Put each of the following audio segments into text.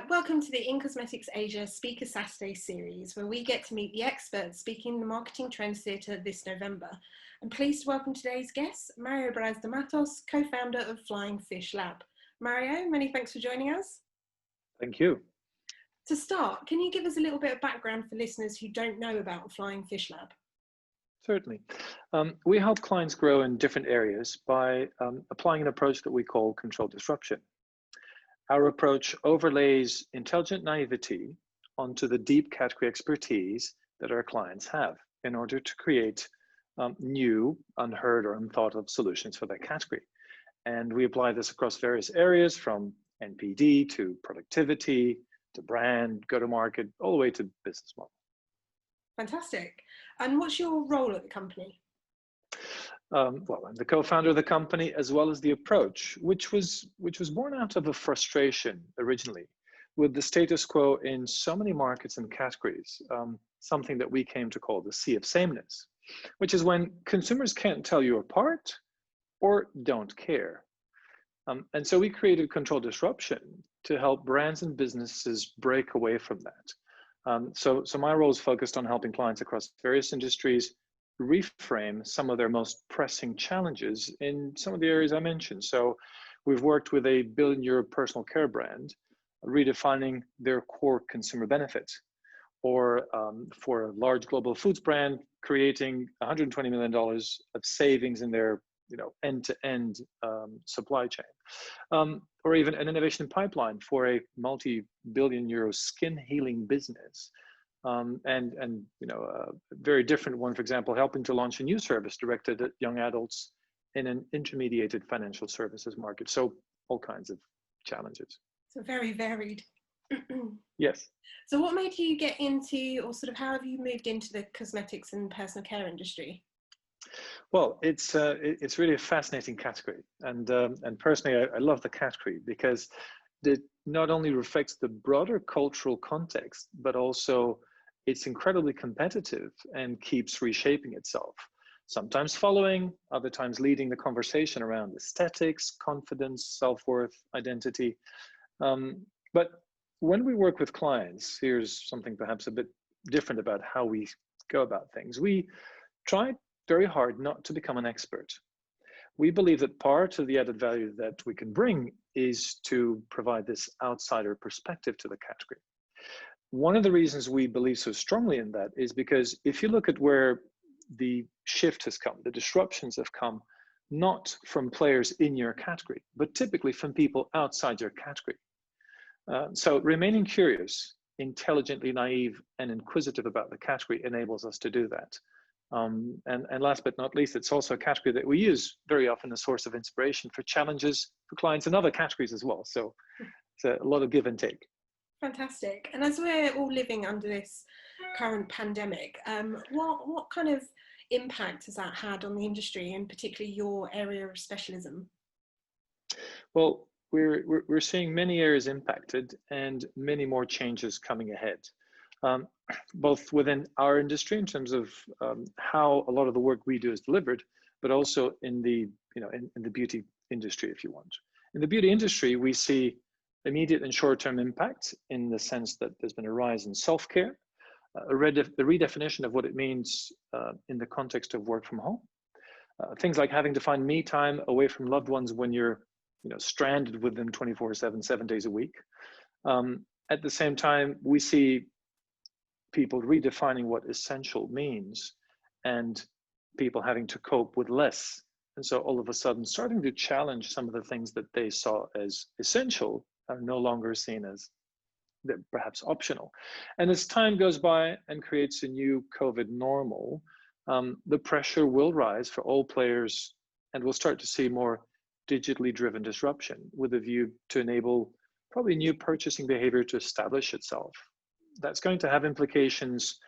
Welcome to the In Cosmetics Asia Speaker Saturday series, where we get to meet the experts speaking in the Marketing Trends Theatre this November. I'm pleased to welcome today's guest, Braz de Matos, co-founder of FlyingFish Lab. Mario, many thanks for joining us. Thank you. To start, can you give us a little bit of background for listeners who don't know about FlyingFish Lab? Certainly. We help clients grow in different areas by applying an approach that we call controlled disruption. Our approach overlays intelligent naivety onto the deep category expertise that our clients have in order to create new, unheard or unthought of solutions for that category. And we apply this across various areas from NPD to productivity, to brand, go-to-market, all the way to business model. Fantastic. And what's your role at the company? Well, I'm the co-founder of the company, as well as the approach, which was born out of a frustration originally with the status quo in so many markets and categories, something that we came to call the sea of sameness, which is when consumers can't tell you apart or don't care. And so we created controlled disruption to help brands and businesses break away from that. So my role is focused on helping clients across various industries reframe some of their most pressing challenges in some of the areas I mentioned. So we've worked with a billion-euro personal care brand, redefining their core consumer benefits, or for a large global foods brand, creating $120 million of savings in their end-to-end supply chain, or even an innovation pipeline for a multi-billion-euro skin healing business. And a very different one, for example, helping to launch a new service directed at young adults in an intermediated financial services market. So all kinds of challenges. So very varied. Yes. So what made you get into, or sort of how have you moved into the cosmetics and personal care industry? Well, it's really a fascinating category, and personally, I love the category because it not only reflects the broader cultural context, but also it's incredibly competitive and keeps reshaping itself, sometimes following, other times leading the conversation around aesthetics, confidence, self-worth, identity. But when we work with clients, here's something perhaps a bit different about how we go about things. We try very hard not to become an expert. We believe that part of the added value that we can bring is to provide this outsider perspective to the category. One of the reasons we believe so strongly in that is because if you look at where the shift has come, the disruptions have come, not from players in your category, but typically from people outside your category. So remaining curious, intelligently naive, and inquisitive about the category enables us to do that. And last but not least, it's also a category that we use very often as a source of inspiration for challenges for clients in other categories as well. So it's a lot of give and take. Fantastic. And as we're all living under this current pandemic, what kind of impact has that had on the industry, and particularly your area of specialism? Well, we're seeing many areas impacted and many more changes coming ahead. Both within our industry in terms of how a lot of the work we do is delivered, but also in the in the beauty industry, if you want. In the beauty industry, we see immediate and short-term impact in the sense that there's been a rise in self-care, the redefinition of what it means in the context of work from home, things like having to find me time away from loved ones when you're stranded with them 24/7, 7 days a week. At the same time, we see people redefining what essential means and people having to cope with less. And so all of a sudden starting to challenge some of the things that they saw as essential are no longer seen as perhaps optional. And as time goes by and creates a new COVID normal, the pressure will rise for all players, and we'll start to see more digitally driven disruption with a view to enable probably new purchasing behavior to establish itself. That's going to have implications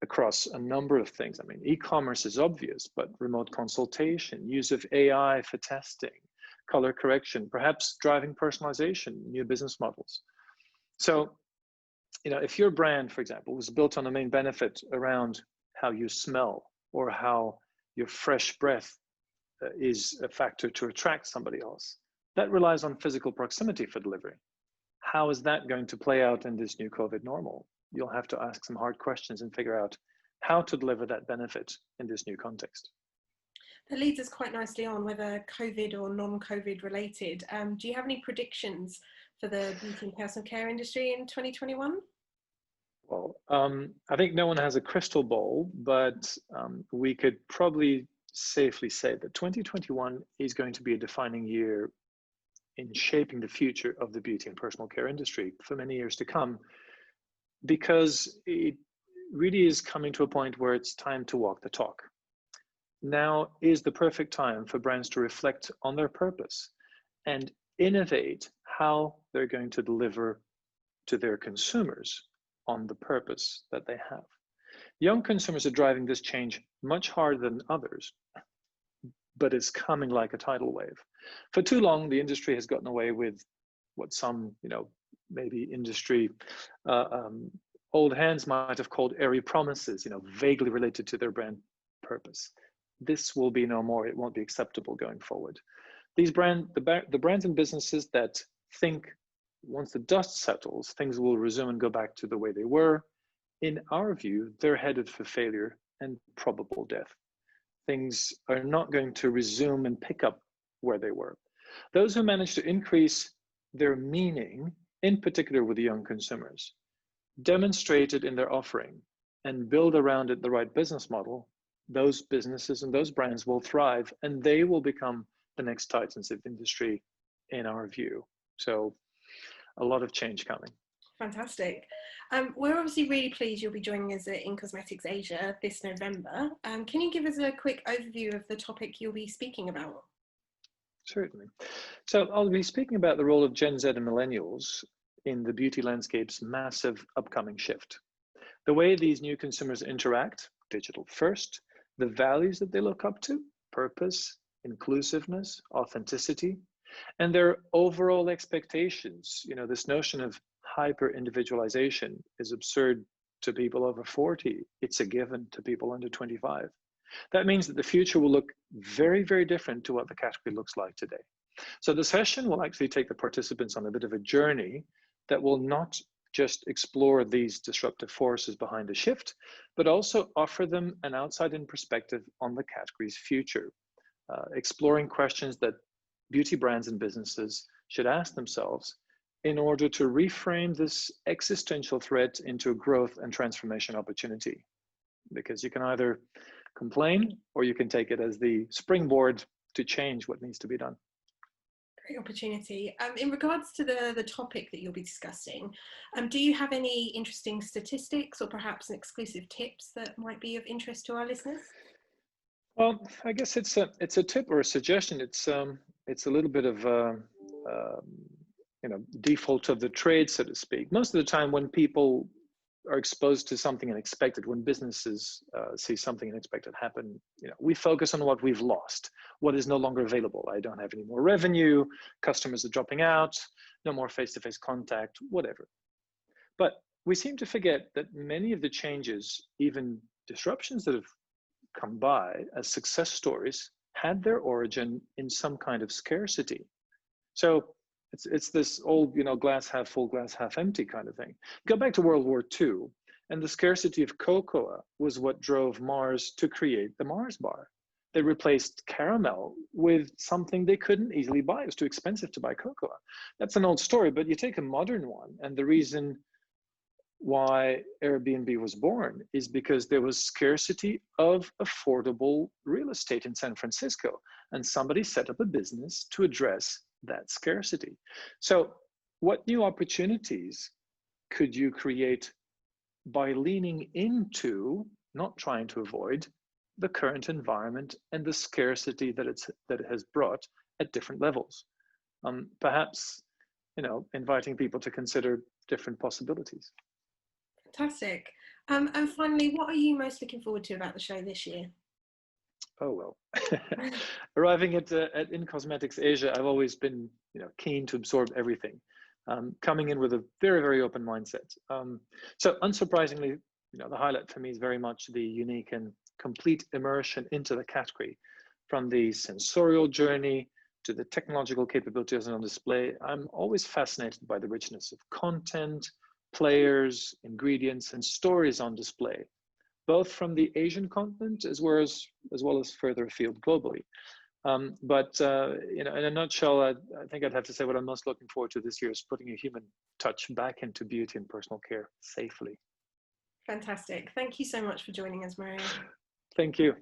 across a number of things. I mean, e-commerce is obvious, but remote consultation, use of AI for testing, color correction, perhaps driving personalization, new business models. So, if your brand, for example, was built on a main benefit around how you smell or how your fresh breath is a factor to attract somebody else, that relies on physical proximity for delivery. how is that going to play out in this new COVID normal? You'll have to ask some hard questions and figure out how to deliver that benefit in this new context. That leads us quite nicely on, whether COVID or non-COVID related. Do you have any predictions for the beauty and personal care industry in 2021? Well, I think no one has a crystal ball, but we could probably safely say that 2021 is going to be a defining year in shaping the future of the beauty and personal care industry for many years to come, because it really is coming to a point where it's time to walk the talk. Now is the perfect time for brands to reflect on their purpose and innovate how they're going to deliver to their consumers on the purpose that they have. Young consumers are driving this change much harder than others, but it's coming like a tidal wave. For too long, the industry has gotten away with what some, maybe industry old hands might have called airy promises, vaguely related to their brand purpose. This will be no more. It won't be acceptable going forward. These the brands and businesses that think once the dust settles, things will resume and go back to the way they were, in our view, they're headed for failure and probable death. Things are not going to resume and pick up where they were. Those who manage to increase their meaning, in particular with the young consumers, demonstrate it in their offering and build around it the right business model, those businesses and those brands will thrive, and they will become the next titans of industry in our view. So a lot of change coming. Fantastic. We're obviously really pleased you'll be joining us at In-Cosmetics Asia this November. Can you give us a quick overview of the topic you'll be speaking about? Certainly. So I'll be speaking about the role of Gen Z and millennials in the beauty landscape's massive upcoming shift. The way these new consumers interact, digital first, the values that they look up to, purpose, inclusiveness, authenticity, and their overall expectations. This notion of hyper-individualization is absurd to people over 40. It's a given to people under 25. That means that the future will look very, very different to what the category looks like today. So the session will actually take the participants on a bit of a journey that will not just explore these disruptive forces behind the shift, but also offer them an outside-in perspective on the category's future, exploring questions that beauty brands and businesses should ask themselves in order to reframe this existential threat into a growth and transformation opportunity. Because you can either complain or you can take it as the springboard to change what needs to be done. Great opportunity. In regards to the topic that you'll be discussing, do you have any interesting statistics or perhaps an exclusive tips that might be of interest to our listeners? Well, I guess it's a tip or a suggestion. It's a little bit of default of the trade, so to speak. Most of the time, when people are exposed to something unexpected, when businesses see something unexpected happen, we focus on what we've lost, what is no longer available. I don't have any more revenue, customers are dropping out, no more face-to-face contact, whatever. But we seem to forget that many of the changes, even disruptions that have come by as success stories, had their origin in some kind of scarcity. So it's this old, glass half full, glass half empty kind of thing. Go back to World War II, and the scarcity of cocoa was what drove Mars to create the Mars bar. They replaced caramel with something they couldn't easily buy. It was too expensive to buy cocoa. That's an old story, but you take a modern one, and the reason why Airbnb was born is because there was scarcity of affordable real estate in San Francisco, and somebody set up a business to address that scarcity. So what new opportunities could you create by leaning into, not trying to avoid, the current environment and the scarcity that it has brought at different levels? Perhaps, inviting people to consider different possibilities. Fantastic. And finally, what are you most looking forward to about the show this year? Oh, well, arriving at In-Cosmetics Asia, I've always been keen to absorb everything, coming in with a very, very open mindset. So unsurprisingly, the highlight for me is very much the unique and complete immersion into the category, from the sensorial journey to the technological capabilities on display, I'm always fascinated by the richness of content, players, ingredients, and stories on display, both from the Asian continent as well as further afield globally. But you know, in a nutshell, I think I'd have to say what I'm most looking forward to this year is putting a human touch back into beauty and personal care safely. Fantastic. Thank you so much for joining us, Mario. Thank you.